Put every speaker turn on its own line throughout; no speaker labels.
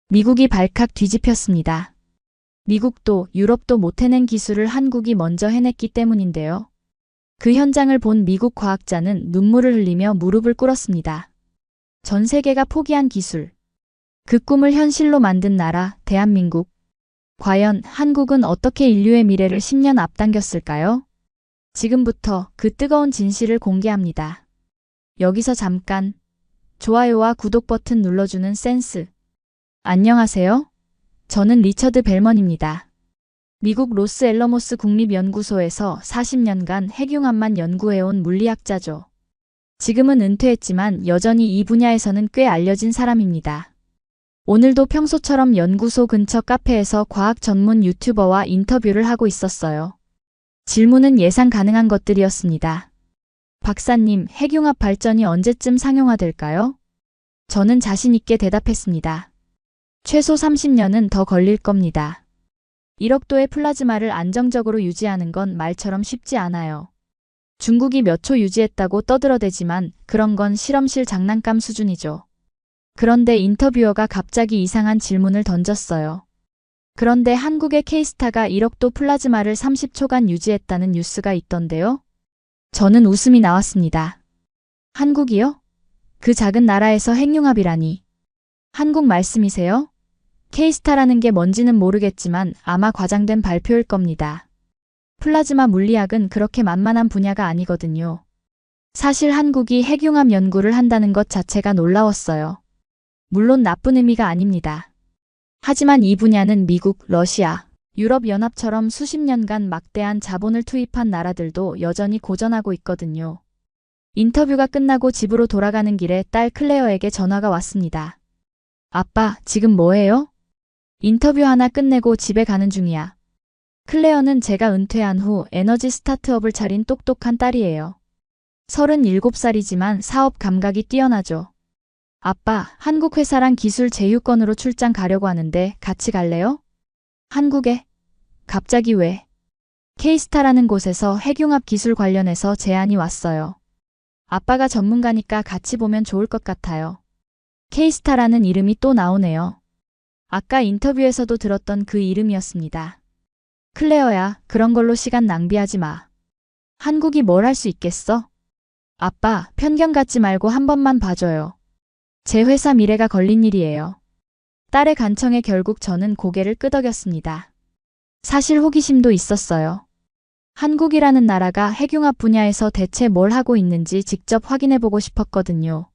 미국이 발칵 뒤집혔습니다. 미국도 유럽도 못 해낸 기술을 한국이 먼저 해냈기 때문인데요. 그 현장을 본 미국 과학자는 눈물을 흘리며 무릎을 꿇었습니다. 전 세계가 포기한 기술. 그 꿈을 현실로 만든 나라, 대한민국. 과연 한국은 어떻게 인류의 미래를 10년 앞당겼을까요? 지금부터 그 뜨거운 진실을 공개합니다. 여기서 잠깐 좋아요와 구독 버튼 눌러주는 센스. 안녕하세요. 저는 리처드 벨먼입니다. 미국 로스앨러모스 국립연구소에서 40년간 핵융합만 연구해온 물리학자죠. 지금은 은퇴했지만 여전히 이 분야에서는 꽤 알려진 사람입니다. 오늘도 평소처럼 연구소 근처 카페에서 과학 전문 유튜버와 인터뷰를 하고 있었어요. 질문은 예상 가능한 것들이었습니다. 박사님, 핵융합 발전이 언제쯤 상용화될까요? 저는 자신 있게 대답했습니다. 최소 30년은 더 걸릴 겁니다. 1억 도의 플라즈마를 안정적으로 유지하는 건 말처럼 쉽지 않아요. 중국이 몇 초 유지했다고 떠들어대지만 그런 건 실험실 장난감 수준이죠. 그런데 인터뷰어가 갑자기 이상한 질문을 던졌어요. 그런데 한국의 K스타가 1억 도 플라즈마를 30초간 유지했다는 뉴스가 있던데요? 저는 웃음이 나왔습니다. 한국이요? 그 작은 나라에서 핵융합이라니. 한국 말씀이세요? K스타라는 게 뭔지는 모르겠지만 아마 과장된 발표일 겁니다. 플라즈마 물리학은 그렇게 만만한 분야가 아니거든요. 사실 한국이 핵융합 연구를 한다는 것 자체가 놀라웠어요. 물론 나쁜 의미가 아닙니다. 하지만 이 분야는 미국, 러시아, 유럽연합처럼 수십 년간 막대한 자본을 투입한 나라들도 여전히 고전하고 있거든요. 인터뷰가 끝나고 집으로 돌아가는 길에 딸 클레어에게 전화가 왔습니다. 아빠, 지금 뭐해요? 인터뷰 하나 끝내고 집에 가는 중이야. 클레어는 제가 은퇴한 후 에너지 스타트업을 차린 똑똑한 딸이에요. 37살이지만 사업 감각이 뛰어나죠. 아빠, 한국 회사랑 기술 제휴권으로 출장 가려고 하는데 같이 갈래요? 한국에? 갑자기 왜? K스타라는 곳에서 핵융합 기술 관련해서 제안이 왔어요. 아빠가 전문가니까 같이 보면 좋을 것 같아요. K스타라는 이름이 또 나오네요. 아까 인터뷰에서도 들었던 그 이름이었습니다. 클레어야, 그런 걸로 시간 낭비하지 마. 한국이 뭘 할 수 있겠어? 아빠, 편견 갖지 말고 한 번만 봐줘요. 제 회사 미래가 걸린 일이에요. 딸의 간청에 결국 저는 고개를 끄덕였습니다. 사실 호기심도 있었어요. 한국이라는 나라가 핵융합 분야에서 대체 뭘 하고 있는지 직접 확인해보고 싶었거든요.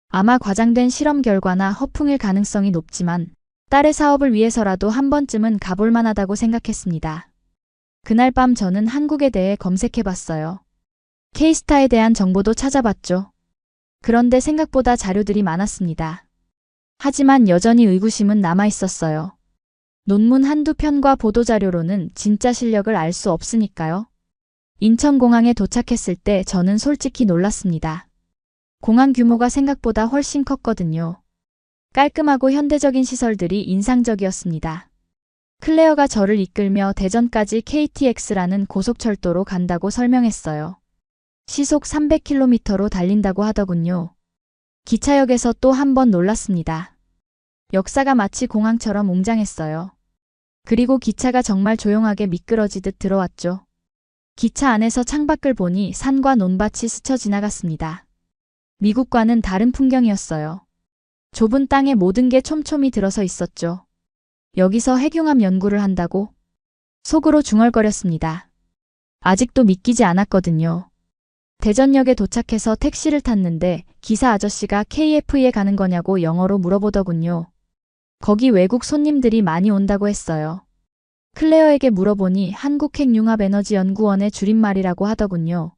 아마 과장된 실험 결과나 허풍일 가능성이 높지만 딸의 사업을 위해서라도 한 번쯤은 가볼 만하다고 생각했습니다. 그날 밤 저는 한국에 대해 검색해봤어요. K스타에 대한 정보도 찾아봤죠. 그런데 생각보다 자료들이 많았습니다. 하지만 여전히 의구심은 남아있었어요. 논문 한두 편과 보도자료로는 진짜 실력을 알 수 없으니까요. 인천공항에 도착했을 때 저는 솔직히 놀랐습니다. 공항 규모가 생각보다 훨씬 컸거든요. 깔끔하고 현대적인 시설들이 인상적이었습니다. 클레어가 저를 이끌며 대전까지 KTX라는 고속철도로 간다고 설명했어요. 시속 300km로 달린다고 하더군요. 기차역에서 또 한 번 놀랐습니다. 역사가 마치 공항처럼 웅장했어요. 그리고 기차가 정말 조용하게 미끄러지듯 들어왔죠. 기차 안에서 창밖을 보니 산과 논밭이 스쳐 지나갔습니다. 미국과는 다른 풍경이었어요. 좁은 땅에 모든 게 촘촘히 들어서 있었죠. 여기서 핵융합 연구를 한다고? 속으로 중얼거렸습니다. 아직도 믿기지 않았거든요. 대전역에 도착해서 택시를 탔는데 기사 아저씨가 KF에 가는 거냐고 영어로 물어보더군요. 거기 외국 손님들이 많이 온다고 했어요. 클레어에게 물어보니 한국핵융합에너지연구원의 줄임말이라고 하더군요.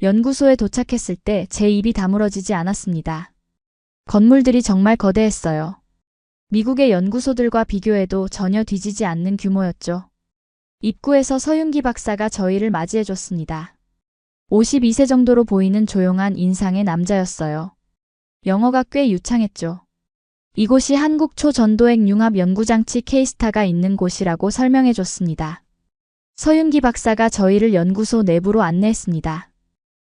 연구소에 도착했을 때 제 입이 다물어지지 않았습니다. 건물들이 정말 거대했어요. 미국의 연구소들과 비교해도 전혀 뒤지지 않는 규모였죠. 입구에서 서윤기 박사가 저희를 맞이해줬습니다. 52세 정도로 보이는 조용한 인상의 남자였어요. 영어가 꽤 유창했죠. 이곳이 한국 초전도핵 융합 연구장치 K스타가 있는 곳이라고 설명해줬습니다. 서윤기 박사가 저희를 연구소 내부로 안내했습니다.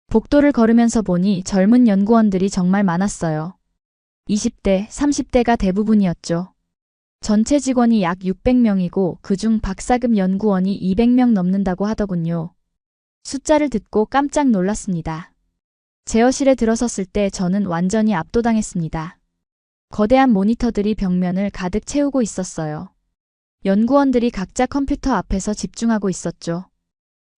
복도를 걸으면서 보니 젊은 연구원들이 정말 많았어요. 20대, 30대가 대부분이었죠. 전체 직원이 약 600명이고 그중 박사급 연구원이 200명 넘는다고 하더군요. 숫자를 듣고 깜짝 놀랐습니다. 제어실에 들어섰을 때 저는 완전히 압도당했습니다. 거대한 모니터들이 벽면을 가득 채우고 있었어요. 연구원들이 각자 컴퓨터 앞에서 집중하고 있었죠.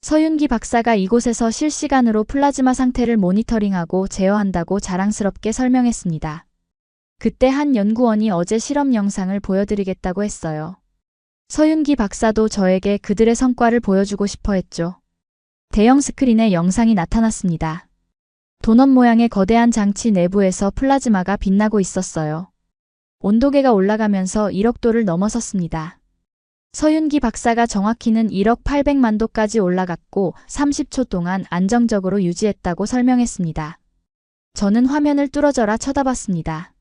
서윤기 박사가 이곳에서 실시간으로 플라즈마 상태를 모니터링하고 제어한다고 자랑스럽게 설명했습니다. 그때 한 연구원이 어제 실험 영상을 보여드리겠다고 했어요. 서윤기 박사도 저에게 그들의 성과를 보여주고 싶어 했죠. 대형 스크린에 영상이 나타났습니다. 도넛 모양의 거대한 장치 내부에서 플라즈마가 빛나고 있었어요. 온도계가 올라가면서 1억 도를 넘어섰습니다. 서윤기 박사가 정확히는 1억 800만 도까지 올라갔고 30초 동안 안정적으로 유지했다고 설명했습니다. 저는 화면을 뚫어져라 쳐다봤습니다.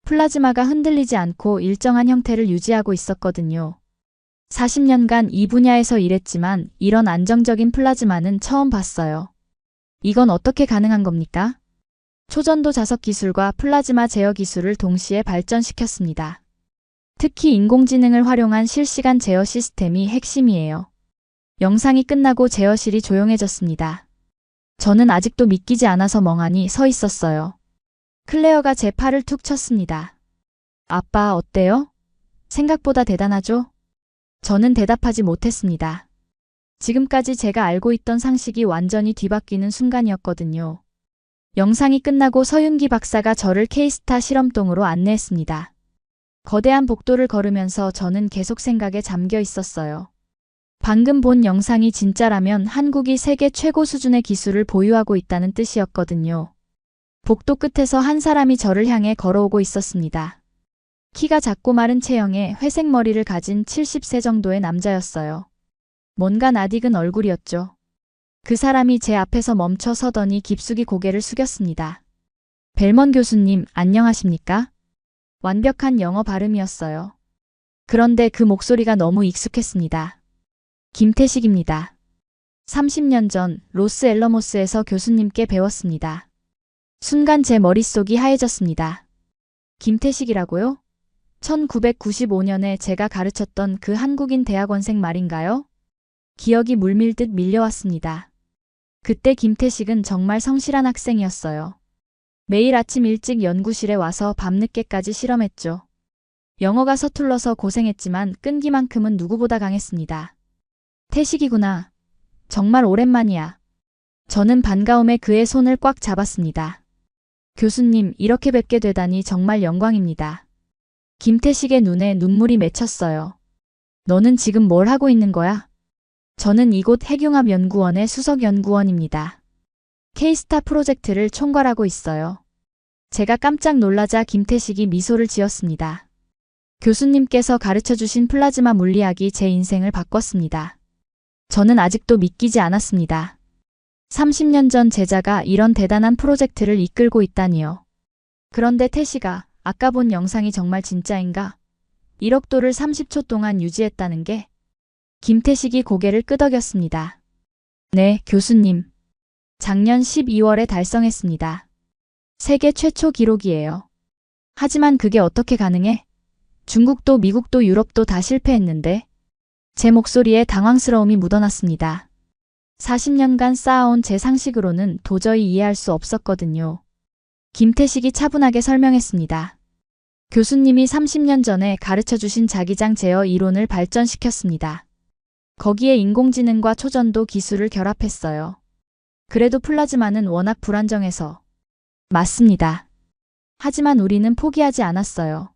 플라즈마가 흔들리지 않고 일정한 형태를 유지하고 있었거든요. 40년간 이 분야에서 일했지만 이런 안정적인 플라즈마는 처음 봤어요. 이건 어떻게 가능한 겁니까? 초전도 자석 기술과 플라즈마 제어 기술을 동시에 발전시켰습니다. 특히 인공지능을 활용한 실시간 제어 시스템이 핵심이에요. 영상이 끝나고 제어실이 조용해졌습니다. 저는 아직도 믿기지 않아서 멍하니 서 있었어요. 클레어가 제 팔을 툭 쳤습니다. 아빠, 어때요? 생각보다 대단하죠? 저는 대답하지 못했습니다. 지금까지 제가 알고 있던 상식이 완전히 뒤바뀌는 순간이었거든요. 영상이 끝나고 서윤기 박사가 저를 K스타 실험동으로 안내했습니다. 거대한 복도를 걸으면서 저는 계속 생각에 잠겨 있었어요. 방금 본 영상이 진짜라면 한국이 세계 최고 수준의 기술을 보유하고 있다는 뜻이었거든요. 복도 끝에서 한 사람이 저를 향해 걸어오고 있었습니다. 키가 작고 마른 체형에 회색 머리를 가진 70세 정도의 남자였어요. 뭔가 낯익은 얼굴이었죠. 그 사람이 제 앞에서 멈춰 서더니 깊숙이 고개를 숙였습니다. 벨먼 교수님, 안녕하십니까? 완벽한 영어 발음이었어요. 그런데 그 목소리가 너무 익숙했습니다. 김태식입니다. 30년 전 로스앨러모스에서 교수님께 배웠습니다. 순간 제 머릿속이 하얘졌습니다. 김태식이라고요? 1995년에 제가 가르쳤던 그 한국인 대학원생 말인가요? 기억이 물밀듯 밀려왔습니다. 그때 김태식은 정말 성실한 학생이었어요. 매일 아침 일찍 연구실에 와서 밤늦게까지 실험했죠. 영어가 서툴러서 고생했지만 끈기만큼은 누구보다 강했습니다. 태식이구나. 정말 오랜만이야. 저는 반가움에 그의 손을 꽉 잡았습니다. 교수님, 이렇게 뵙게 되다니 정말 영광입니다. 김태식의 눈에 눈물이 맺혔어요. 너는 지금 뭘 하고 있는 거야? 저는 이곳 핵융합연구원의 수석연구원입니다. K스타 프로젝트를 총괄하고 있어요. 제가 깜짝 놀라자 김태식이 미소를 지었습니다. 교수님께서 가르쳐주신 플라즈마 물리학이 제 인생을 바꿨습니다. 저는 아직도 믿기지 않았습니다. 30년 전 제자가 이런 대단한 프로젝트를 이끌고 있다니요. 그런데 태식아, 아까 본 영상이 정말 진짜인가? 1억 도를 30초 동안 유지했다는 게? 김태식이 고개를 끄덕였습니다. 네, 교수님. 작년 12월에 달성했습니다. 세계 최초 기록이에요. 하지만 그게 어떻게 가능해? 중국도 미국도 유럽도 다 실패했는데? 제 목소리에 당황스러움이 묻어났습니다. 40년간 쌓아온 제 상식으로는 도저히 이해할 수 없었거든요. 김태식이 차분하게 설명했습니다. 교수님이 30년 전에 가르쳐주신 자기장 제어 이론을 발전시켰습니다. 거기에 인공지능과 초전도 기술을 결합했어요. 그래도 플라즈마는 워낙 불안정해서. 맞습니다. 하지만 우리는 포기하지 않았어요.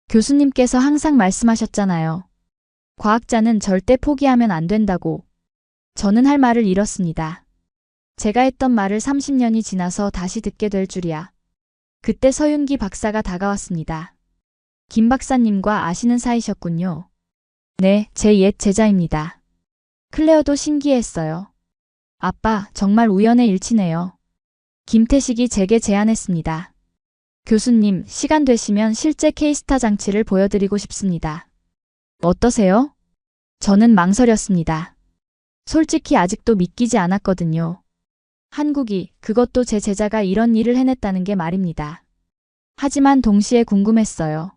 교수님께서 항상 말씀하셨잖아요. 과학자는 절대 포기하면 안 된다고. 저는 할 말을 잃었습니다. 제가 했던 말을 30년이 지나서 다시 듣게 될 줄이야. 그때 서윤기 박사가 다가왔습니다. 김 박사님과 아시는 사이셨군요. 네, 제 옛 제자입니다. 클레어도 신기했어요. 아빠, 정말 우연의 일치네요. 김태식이 제게 제안했습니다. 교수님, 시간 되시면 실제 K스타 장치를 보여드리고 싶습니다. 어떠세요? 저는 망설였습니다. 솔직히 아직도 믿기지 않았거든요. 한국이, 그것도 제 제자가 이런 일을 해냈다는 게 말입니다. 하지만 동시에 궁금했어요.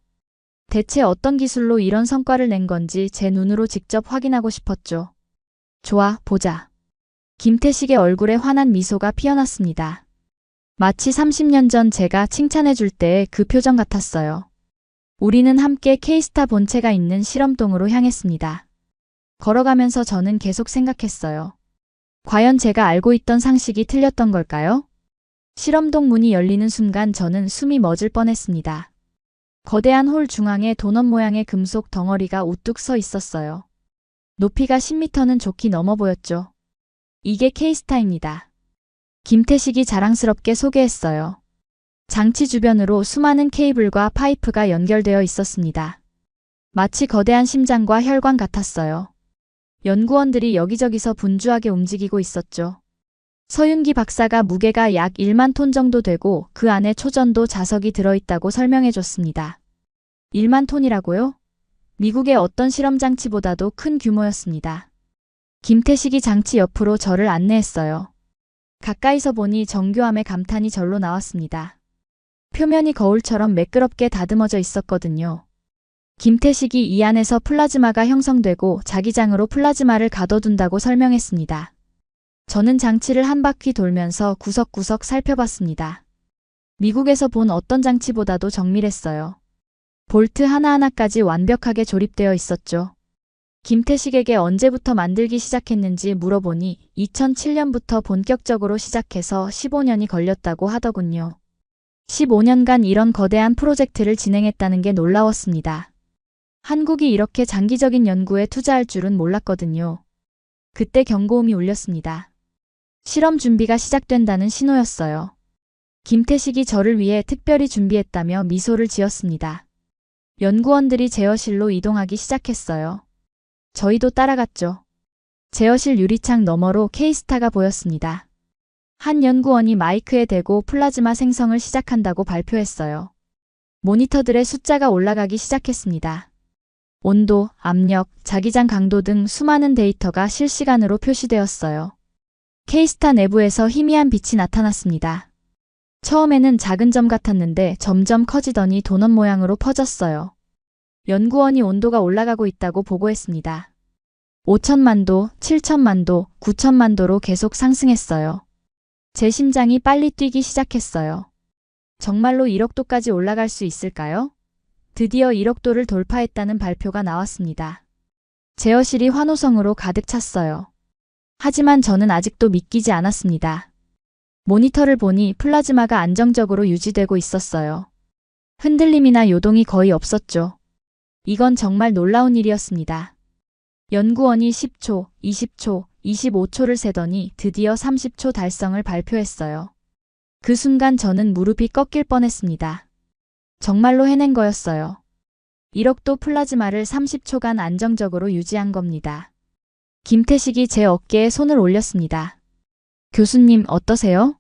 대체 어떤 기술로 이런 성과를 낸 건지 제 눈으로 직접 확인하고 싶었죠. 좋아, 보자. 김태식의 얼굴에 환한 미소가 피어났습니다. 마치 30년 전 제가 칭찬해 줄 때의 그 표정 같았어요. 우리는 함께 K스타 본체가 있는 실험동으로 향했습니다. 걸어가면서 저는 계속 생각했어요. 과연 제가 알고 있던 상식이 틀렸던 걸까요? 실험동 문이 열리는 순간 저는 숨이 멎을 뻔했습니다. 거대한 홀 중앙에 도넛 모양의 금속 덩어리가 우뚝 서 있었어요. 높이가 10m는 좋게 넘어 보였죠. 이게 K스타입니다. 김태식이 자랑스럽게 소개했어요. 장치 주변으로 수많은 케이블과 파이프가 연결되어 있었습니다. 마치 거대한 심장과 혈관 같았어요. 연구원들이 여기저기서 분주하게 움직이고 있었죠. 서윤기 박사가 무게가 약 1만 톤 정도 되고 그 안에 초전도 자석이 들어있다고 설명해줬습니다. 1만 톤이라고요? 미국의 어떤 실험장치보다도 큰 규모였습니다. 김태식이 장치 옆으로 저를 안내했어요. 가까이서 보니 정교함에 감탄이 절로 나왔습니다. 표면이 거울처럼 매끄럽게 다듬어져 있었거든요. 김태식이 이 안에서 플라즈마가 형성되고 자기장으로 플라즈마를 가둬둔다고 설명했습니다. 저는 장치를 한 바퀴 돌면서 구석구석 살펴봤습니다. 미국에서 본 어떤 장치보다도 정밀했어요. 볼트 하나하나까지 완벽하게 조립되어 있었죠. 김태식에게 언제부터 만들기 시작했는지 물어보니 2007년부터 본격적으로 시작해서 15년이 걸렸다고 하더군요. 15년간 이런 거대한 프로젝트를 진행했다는 게 놀라웠습니다. 한국이 이렇게 장기적인 연구에 투자할 줄은 몰랐거든요. 그때 경고음이 울렸습니다. 실험 준비가 시작된다는 신호였어요. 김태식이 저를 위해 특별히 준비했다며 미소를 지었습니다. 연구원들이 제어실로 이동하기 시작했어요. 저희도 따라갔죠. 제어실 유리창 너머로 K스타가 보였습니다. 한 연구원이 마이크에 대고 플라즈마 생성을 시작한다고 발표했어요. 모니터들의 숫자가 올라가기 시작했습니다. 온도, 압력, 자기장 강도 등 수많은 데이터가 실시간으로 표시되었어요. K스타 내부에서 희미한 빛이 나타났습니다. 처음에는 작은 점 같았는데 점점 커지더니 도넛 모양으로 퍼졌어요. 연구원이 온도가 올라가고 있다고 보고했습니다. 5천만 도, 7천만 도, 9천만 도로 계속 상승했어요. 제 심장이 빨리 뛰기 시작했어요. 정말로 1억 도까지 올라갈 수 있을까요? 드디어 1억 도를 돌파했다는 발표가 나왔습니다. 제어실이 환호성으로 가득 찼어요. 하지만 저는 아직도 믿기지 않았습니다. 모니터를 보니 플라즈마가 안정적으로 유지되고 있었어요. 흔들림이나 요동이 거의 없었죠. 이건 정말 놀라운 일이었습니다. 연구원이 10초, 20초, 25초를 세더니 드디어 30초 달성을 발표했어요. 그 순간 저는 무릎이 꺾일 뻔했습니다. 정말로 해낸 거였어요. 1억 도 플라즈마를 30초간 안정적으로 유지한 겁니다. 김태식이 제 어깨에 손을 올렸습니다. 교수님, 어떠세요?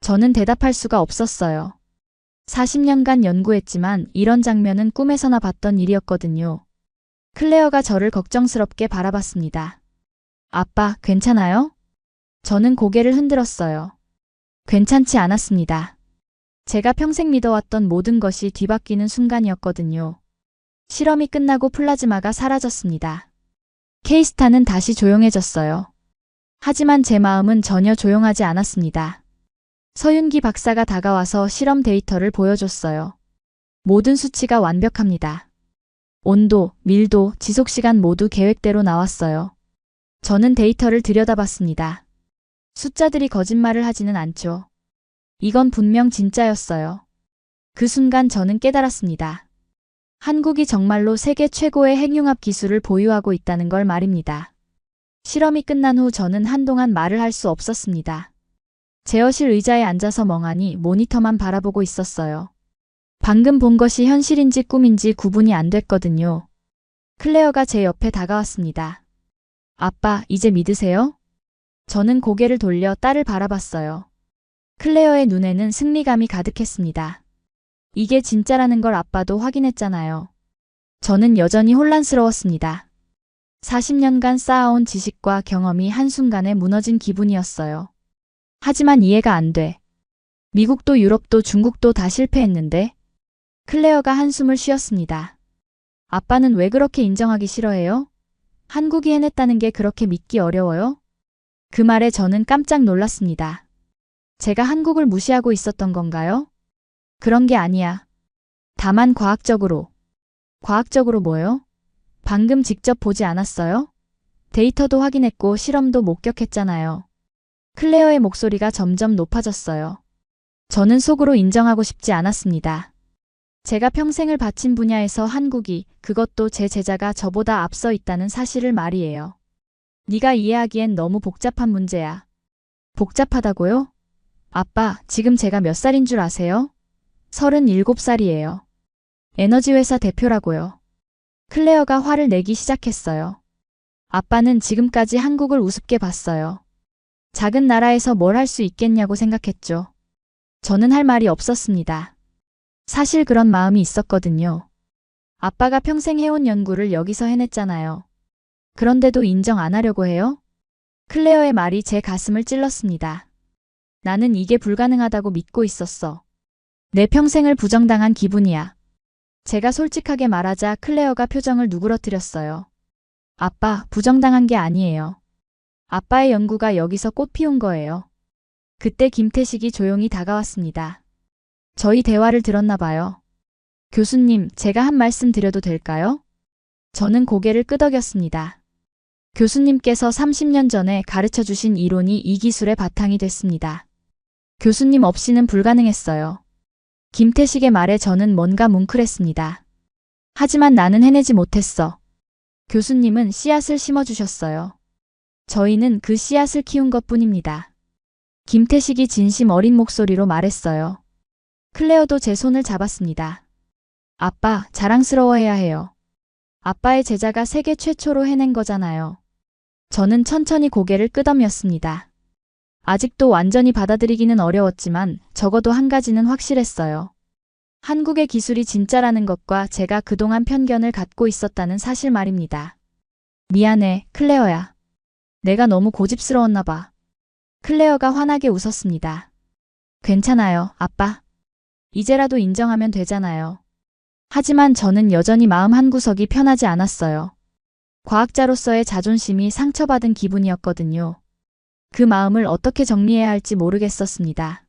저는 대답할 수가 없었어요. 40년간 연구했지만 이런 장면은 꿈에서나 봤던 일이었거든요. 클레어가 저를 걱정스럽게 바라봤습니다. 아빠, 괜찮아요? 저는 고개를 흔들었어요. 괜찮지 않았습니다. 제가 평생 믿어왔던 모든 것이 뒤바뀌는 순간이었거든요. 실험이 끝나고 플라즈마가 사라졌습니다. K스타는 다시 조용해졌어요. 하지만 제 마음은 전혀 조용하지 않았습니다. 서윤기 박사가 다가와서 실험 데이터를 보여줬어요. 모든 수치가 완벽합니다. 온도, 밀도, 지속시간 모두 계획대로 나왔어요. 저는 데이터를 들여다봤습니다. 숫자들이 거짓말을 하지는 않죠. 이건 분명 진짜였어요. 그 순간 저는 깨달았습니다. 한국이 정말로 세계 최고의 핵융합 기술을 보유하고 있다는 걸 말입니다. 실험이 끝난 후 저는 한동안 말을 할 수 없었습니다. 제어실 의자에 앉아서 멍하니 모니터만 바라보고 있었어요. 방금 본 것이 현실인지 꿈인지 구분이 안 됐거든요. 클레어가 제 옆에 다가왔습니다. 아빠, 이제 믿으세요? 저는 고개를 돌려 딸을 바라봤어요. 클레어의 눈에는 승리감이 가득했습니다. 이게 진짜라는 걸 아빠도 확인했잖아요. 저는 여전히 혼란스러웠습니다. 40년간 쌓아온 지식과 경험이 한순간에 무너진 기분이었어요. 하지만 이해가 안 돼. 미국도 유럽도 중국도 다 실패했는데? 클레어가 한숨을 쉬었습니다. 아빠는 왜 그렇게 인정하기 싫어해요? 한국이 해냈다는 게 그렇게 믿기 어려워요? 그 말에 저는 깜짝 놀랐습니다. 제가 한국을 무시하고 있었던 건가요? 그런 게 아니야. 다만 과학적으로. 과학적으로 뭐요? 방금 직접 보지 않았어요? 데이터도 확인했고 실험도 목격했잖아요. 클레어의 목소리가 점점 높아졌어요. 저는 속으로 인정하고 싶지 않았습니다. 제가 평생을 바친 분야에서 한국이, 그것도 제 제자가 저보다 앞서 있다는 사실을 말이에요. 네가 이해하기엔 너무 복잡한 문제야. 복잡하다고요? 아빠, 지금 제가 몇 살인 줄 아세요? 37살이에요. 에너지회사 대표라고요. 클레어가 화를 내기 시작했어요. 아빠는 지금까지 한국을 우습게 봤어요. 작은 나라에서 뭘 할 수 있겠냐고 생각했죠. 저는 할 말이 없었습니다. 사실 그런 마음이 있었거든요. 아빠가 평생 해온 연구를 여기서 해냈잖아요. 그런데도 인정 안 하려고 해요? 클레어의 말이 제 가슴을 찔렀습니다. 나는 이게 불가능하다고 믿고 있었어. 내 평생을 부정당한 기분이야. 제가 솔직하게 말하자 클레어가 표정을 누그러뜨렸어요. 아빠, 부정당한 게 아니에요. 아빠의 연구가 여기서 꽃 피운 거예요. 그때 김태식이 조용히 다가왔습니다. 저희 대화를 들었나 봐요. 교수님, 제가 한 말씀 드려도 될까요? 저는 고개를 끄덕였습니다. 교수님께서 30년 전에 가르쳐 주신 이론이 이 기술의 바탕이 됐습니다. 교수님 없이는 불가능했어요. 김태식의 말에 저는 뭔가 뭉클했습니다. 하지만 나는 해내지 못했어. 교수님은 씨앗을 심어주셨어요. 저희는 그 씨앗을 키운 것뿐입니다. 김태식이 진심 어린 목소리로 말했어요. 클레어도 제 손을 잡았습니다. 아빠, 자랑스러워해야 해요. 아빠의 제자가 세계 최초로 해낸 거잖아요. 저는 천천히 고개를 끄덕였습니다. 아직도 완전히 받아들이기는 어려웠지만 적어도 한 가지는 확실했어요. 한국의 기술이 진짜라는 것과 제가 그동안 편견을 갖고 있었다는 사실 말입니다. 미안해, 클레어야. 내가 너무 고집스러웠나 봐. 클레어가 환하게 웃었습니다. 괜찮아요, 아빠. 이제라도 인정하면 되잖아요. 하지만 저는 여전히 마음 한구석이 편하지 않았어요. 과학자로서의 자존심이 상처받은 기분이었거든요. 그 마음을 어떻게 정리해야 할지 모르겠었습니다.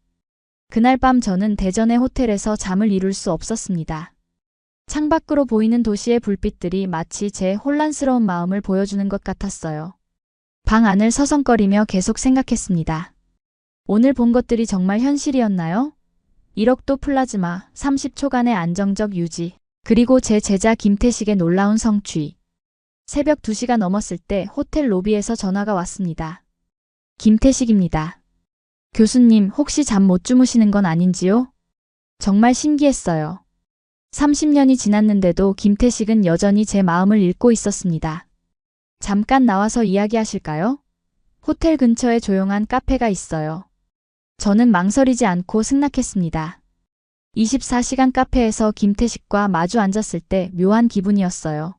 그날 밤 저는 대전의 호텔에서 잠을 이룰 수 없었습니다. 창밖으로 보이는 도시의 불빛들이 마치 제 혼란스러운 마음을 보여주는 것 같았어요. 방 안을 서성거리며 계속 생각했습니다. 오늘 본 것들이 정말 현실이었나요? 1억도 플라즈마, 30초간의 안정적 유지, 그리고 제 제자 김태식의 놀라운 성취. 새벽 2시가 넘었을 때 호텔 로비에서 전화가 왔습니다. 김태식입니다. 교수님, 혹시 잠 못 주무시는 건 아닌지요? 정말 신기했어요. 30년이 지났는데도 김태식은 여전히 제 마음을 읽고 있었습니다. 잠깐 나와서 이야기하실까요? 호텔 근처에 조용한 카페가 있어요. 저는 망설이지 않고 승낙했습니다. 24시간 카페에서 김태식과 마주 앉았을 때 묘한 기분이었어요.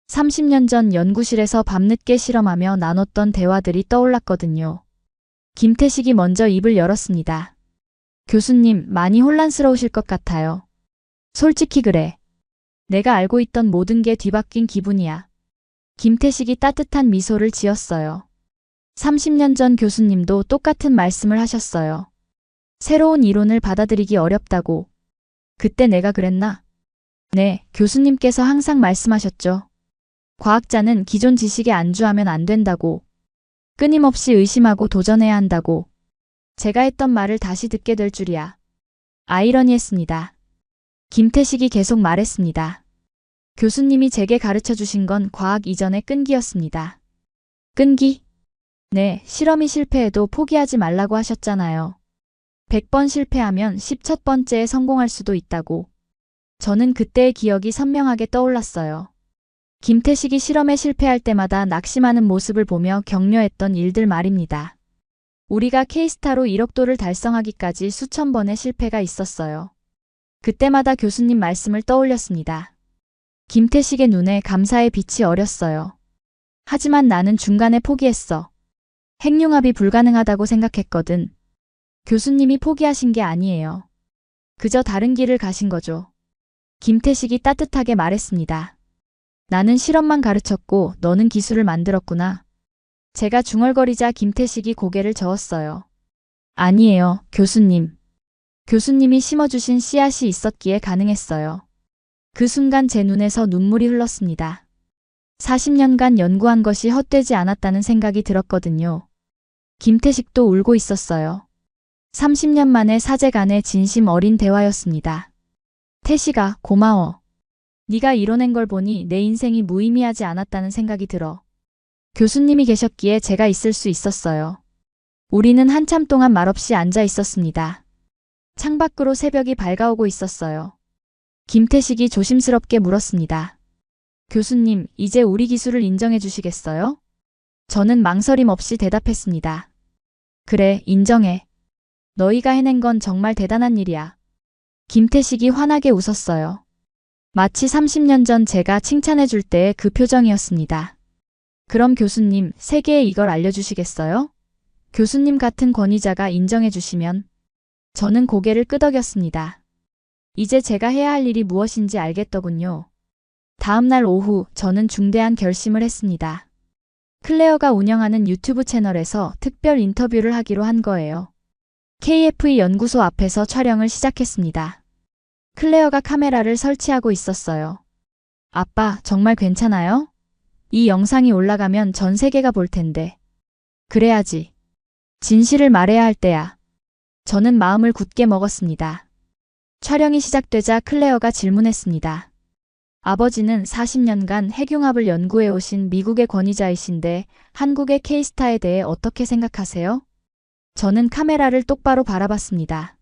30년 전 연구실에서 밤늦게 실험하며 나눴던 대화들이 떠올랐거든요. 김태식이 먼저 입을 열었습니다. 교수님, 많이 혼란스러우실 것 같아요. 솔직히 그래. 내가 알고 있던 모든 게 뒤바뀐 기분이야. 김태식이 따뜻한 미소를 지었어요. 30년 전 교수님도 똑같은 말씀을 하셨어요. 새로운 이론을 받아들이기 어렵다고. 그때 내가 그랬나? 네, 교수님께서 항상 말씀하셨죠. 과학자는 기존 지식에 안주하면 안 된다고. 끊임없이 의심하고 도전해야 한다고. 제가 했던 말을 다시 듣게 될 줄이야. 아이러니했습니다. 김태식이 계속 말했습니다. 교수님이 제게 가르쳐 주신 건 과학 이전의 끈기였습니다. 끈기? 네, 실험이 실패해도 포기하지 말라고 하셨잖아요. 100번 실패하면 10번째에 성공할 수도 있다고. 저는 그때의 기억이 선명하게 떠올랐어요. 김태식이 실험에 실패할 때마다 낙심하는 모습을 보며 격려했던 일들 말입니다. 우리가 K스타로 1억 도를 달성하기까지 수천 번의 실패가 있었어요. 그때마다 교수님 말씀을 떠올렸습니다. 김태식의 눈에 감사의 빛이 어렸어요. 하지만 나는 중간에 포기했어. 핵융합이 불가능하다고 생각했거든. 교수님이 포기하신 게 아니에요. 그저 다른 길을 가신 거죠. 김태식이 따뜻하게 말했습니다. 나는 실험만 가르쳤고 너는 기술을 만들었구나. 제가 중얼거리자 김태식이 고개를 저었어요. 아니에요, 교수님. 교수님이 심어주신 씨앗이 있었기에 가능했어요. 그 순간 제 눈에서 눈물이 흘렀습니다. 40년간 연구한 것이 헛되지 않았다는 생각이 들었거든요. 김태식도 울고 있었어요. 30년 만에 사제 간의 진심 어린 대화였습니다. 태식아, 고마워. 네가 이뤄낸 걸 보니 내 인생이 무의미하지 않았다는 생각이 들어. 교수님이 계셨기에 제가 있을 수 있었어요. 우리는 한참 동안 말없이 앉아 있었습니다. 창밖으로 새벽이 밝아오고 있었어요. 김태식이 조심스럽게 물었습니다. 교수님, 이제 우리 기술을 인정해 주시겠어요? 저는 망설임 없이 대답했습니다. 그래, 인정해. 너희가 해낸 건 정말 대단한 일이야. 김태식이 환하게 웃었어요. 마치 30년 전 제가 칭찬해 줄 때의 그 표정이었습니다. 그럼 교수님, 세계에 이걸 알려주시겠어요? 교수님 같은 권위자가 인정해 주시면. 저는 고개를 끄덕였습니다. 이제 제가 해야 할 일이 무엇인지 알겠더군요. 다음 날 오후 저는 중대한 결심을 했습니다. 클레어가 운영하는 유튜브 채널에서 특별 인터뷰를 하기로 한 거예요. KFE 연구소 앞에서 촬영을 시작했습니다. 클레어가 카메라를 설치하고 있었어요. 아빠, 정말 괜찮아요? 이 영상이 올라가면 전 세계가 볼 텐데. 그래야지. 진실을 말해야 할 때야. 저는 마음을 굳게 먹었습니다. 촬영이 시작되자 클레어가 질문했습니다. 아버지는 40년간 핵융합을 연구해 오신 미국의 권위자이신데 한국의 K스타에 대해 어떻게 생각하세요? 저는 카메라를 똑바로 바라봤습니다.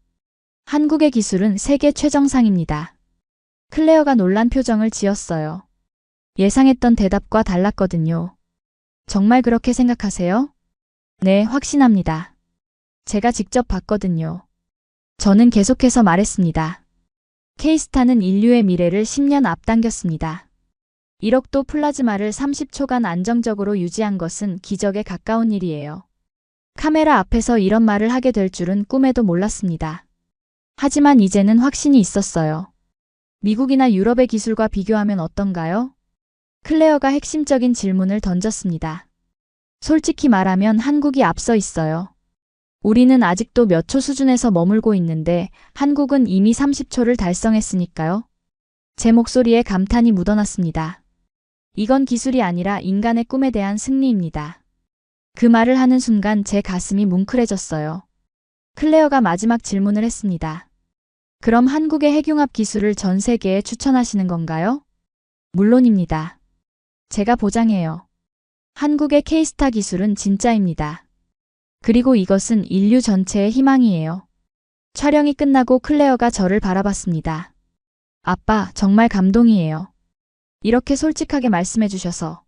한국의 기술은 세계 최정상입니다. 클레어가 놀란 표정을 지었어요. 예상했던 대답과 달랐거든요. 정말 그렇게 생각하세요? 네, 확신합니다. 제가 직접 봤거든요. 저는 계속해서 말했습니다. K스타는 인류의 미래를 10년 앞당겼습니다. 1억도 플라즈마를 30초간 안정적으로 유지한 것은 기적에 가까운 일이에요. 카메라 앞에서 이런 말을 하게 될 줄은 꿈에도 몰랐습니다. 하지만 이제는 확신이 있었어요. 미국이나 유럽의 기술과 비교하면 어떤가요? 클레어가 핵심적인 질문을 던졌습니다. 솔직히 말하면 한국이 앞서 있어요. 우리는 아직도 몇 초 수준에서 머물고 있는데 한국은 이미 30초를 달성했으니까요. 제 목소리에 감탄이 묻어났습니다. 이건 기술이 아니라 인간의 꿈에 대한 승리입니다. 그 말을 하는 순간 제 가슴이 뭉클해졌어요. 클레어가 마지막 질문을 했습니다. 그럼 한국의 핵융합 기술을 전 세계에 추천하시는 건가요? 물론입니다. 제가 보장해요. 한국의 K스타 기술은 진짜입니다. 그리고 이것은 인류 전체의 희망이에요. 촬영이 끝나고 클레어가 저를 바라봤습니다. 아빠, 정말 감동이에요. 이렇게 솔직하게 말씀해 주셔서.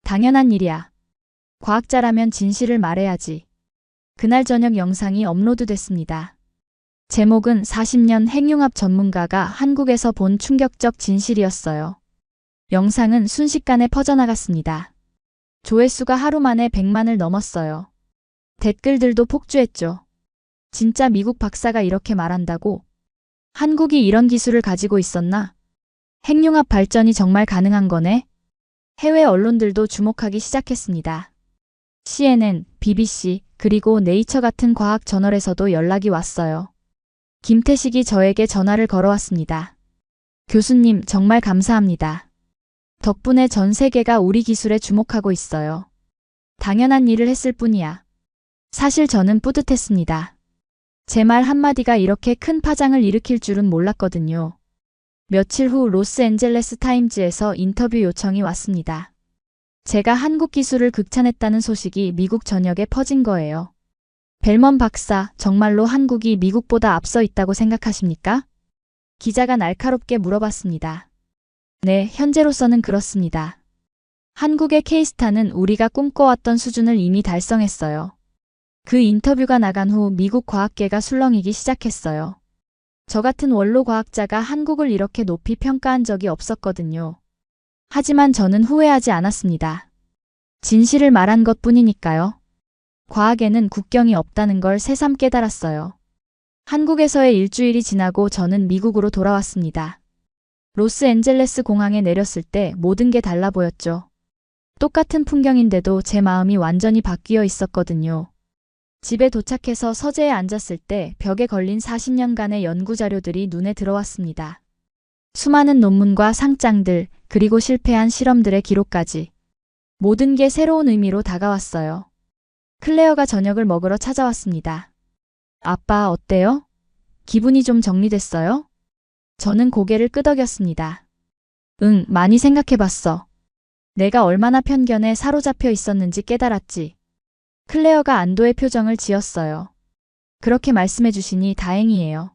당연한 일이야. 과학자라면 진실을 말해야지. 그날 저녁 영상이 업로드됐습니다. 제목은 40년 핵융합 전문가가 한국에서 본 충격적 진실이었어요. 영상은 순식간에 퍼져나갔습니다. 조회수가 하루 만에 100만을 넘었어요. 댓글들도 폭주했죠. 진짜 미국 박사가 이렇게 말한다고? 한국이 이런 기술을 가지고 있었나? 핵융합 발전이 정말 가능한 거네? 해외 언론들도 주목하기 시작했습니다. CNN, BBC, 그리고 네이처 같은 과학 저널에서도 연락이 왔어요. 김태식이 저에게 전화를 걸어왔습니다. 교수님, 정말 감사합니다. 덕분에 전 세계가 우리 기술에 주목하고 있어요. 당연한 일을 했을 뿐이야. 사실 저는 뿌듯했습니다. 제 말 한마디가 이렇게 큰 파장을 일으킬 줄은 몰랐거든요. 며칠 후 로스앤젤레스 타임즈에서 인터뷰 요청이 왔습니다. 제가 한국 기술을 극찬했다는 소식이 미국 전역에 퍼진 거예요. 벨먼 박사, 정말로 한국이 미국보다 앞서 있다고 생각하십니까? 기자가 날카롭게 물어봤습니다. 네, 현재로서는 그렇습니다. 한국의 K스타는 우리가 꿈꿔왔던 수준을 이미 달성했어요. 그 인터뷰가 나간 후 미국 과학계가 술렁이기 시작했어요. 저 같은 원로 과학자가 한국을 이렇게 높이 평가한 적이 없었거든요. 하지만 저는 후회하지 않았습니다. 진실을 말한 것뿐이니까요. 과학에는 국경이 없다는 걸 새삼 깨달았어요. 한국에서의 일주일이 지나고 저는 미국으로 돌아왔습니다. 로스앤젤레스 공항에 내렸을 때 모든 게 달라 보였죠. 똑같은 풍경인데도 제 마음이 완전히 바뀌어 있었거든요. 집에 도착해서 서재에 앉았을 때 벽에 걸린 40년간의 연구 자료들이 눈에 들어왔습니다. 수많은 논문과 상장들, 그리고 실패한 실험들의 기록까지. 모든 게 새로운 의미로 다가왔어요. 클레어가 저녁을 먹으러 찾아왔습니다. 아빠, 어때요? 기분이 좀 정리됐어요? 저는 고개를 끄덕였습니다. 응, 많이 생각해봤어. 내가 얼마나 편견에 사로잡혀 있었는지 깨달았지. 클레어가 안도의 표정을 지었어요. 그렇게 말씀해 주시니 다행이에요.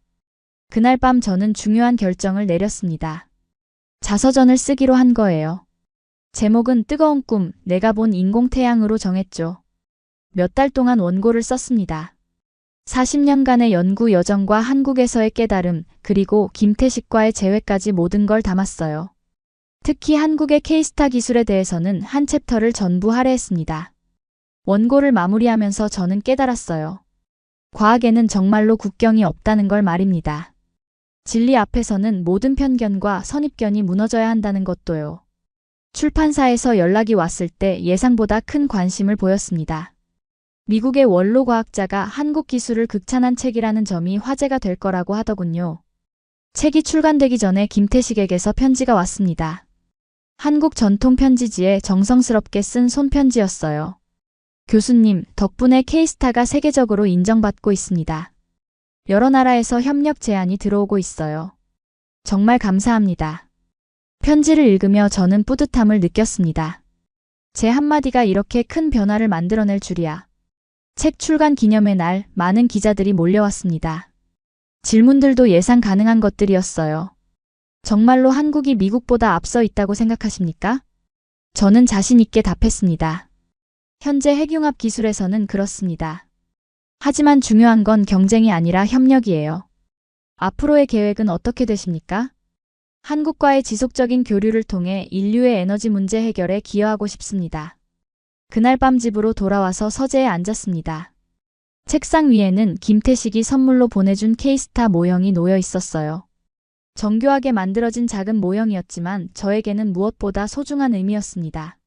그날 밤 저는 중요한 결정을 내렸습니다. 자서전을 쓰기로 한 거예요. 제목은 뜨거운 꿈, 내가 본 인공태양으로 정했죠. 몇 달 동안 원고를 썼습니다. 40년간의 연구 여정과 한국에서의 깨달음, 그리고 김태식과의 재회까지 모든 걸 담았어요. 특히 한국의 K스타 기술에 대해서는 한 챕터를 전부 할애했습니다. 원고를 마무리하면서 저는 깨달았어요. 과학에는 정말로 국경이 없다는 걸 말입니다. 진리 앞에서는 모든 편견과 선입견이 무너져야 한다는 것도요. 출판사에서 연락이 왔을 때 예상보다 큰 관심을 보였습니다. 미국의 원로 과학자가 한국 기술을 극찬한 책이라는 점이 화제가 될 거라고 하더군요. 책이 출간되기 전에 김태식에게서 편지가 왔습니다. 한국 전통 편지지에 정성스럽게 쓴 손편지였어요. 교수님, 덕분에 K스타가 세계적으로 인정받고 있습니다. 여러 나라에서 협력 제안이 들어오고 있어요. 정말 감사합니다. 편지를 읽으며 저는 뿌듯함을 느꼈습니다. 제 한마디가 이렇게 큰 변화를 만들어낼 줄이야. 책 출간 기념의 날, 많은 기자들이 몰려왔습니다. 질문들도 예상 가능한 것들이었어요. 정말로 한국이 미국보다 앞서 있다고 생각하십니까? 저는 자신 있게 답했습니다. 현재 핵융합 기술에서는 그렇습니다. 하지만 중요한 건 경쟁이 아니라 협력이에요. 앞으로의 계획은 어떻게 되십니까? 한국과의 지속적인 교류를 통해 인류의 에너지 문제 해결에 기여하고 싶습니다. 그날 밤 집으로 돌아와서 서재에 앉았습니다. 책상 위에는 김태식이 선물로 보내준 K스타 모형이 놓여 있었어요. 정교하게 만들어진 작은 모형이었지만 저에게는 무엇보다 소중한 의미였습니다.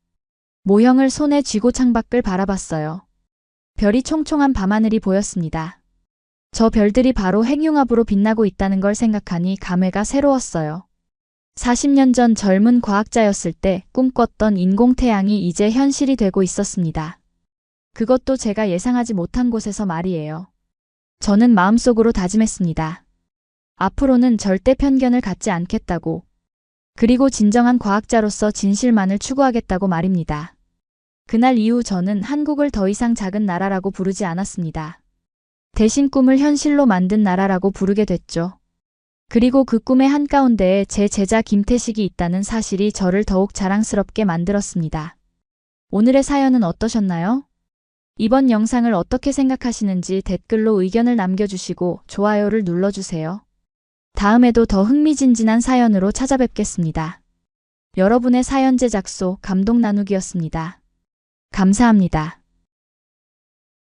모형을 손에 쥐고 창밖을 바라봤어요. 별이 총총한 밤하늘이 보였습니다. 저 별들이 바로 핵융합으로 빛나고 있다는 걸 생각하니 감회가 새로웠어요. 40년 전 젊은 과학자였을 때 꿈꿨던 인공태양이 이제 현실이 되고 있었습니다. 그것도 제가 예상하지 못한 곳에서 말이에요. 저는 마음속으로 다짐했습니다. 앞으로는 절대 편견을 갖지 않겠다고. 그리고 진정한 과학자로서 진실만을 추구하겠다고 말입니다. 그날 이후 저는 한국을 더 이상 작은 나라라고 부르지 않았습니다. 대신 꿈을 현실로 만든 나라라고 부르게 됐죠. 그리고 그 꿈의 한가운데에 제 제자 김태식이 있다는 사실이 저를 더욱 자랑스럽게 만들었습니다. 오늘의 사연은 어떠셨나요? 이번 영상을 어떻게 생각하시는지 댓글로 의견을 남겨주시고 좋아요를 눌러주세요. 다음에도 더 흥미진진한 사연으로 찾아뵙겠습니다. 여러분의 사연 제작소 감동 나누기였습니다. 감사합니다.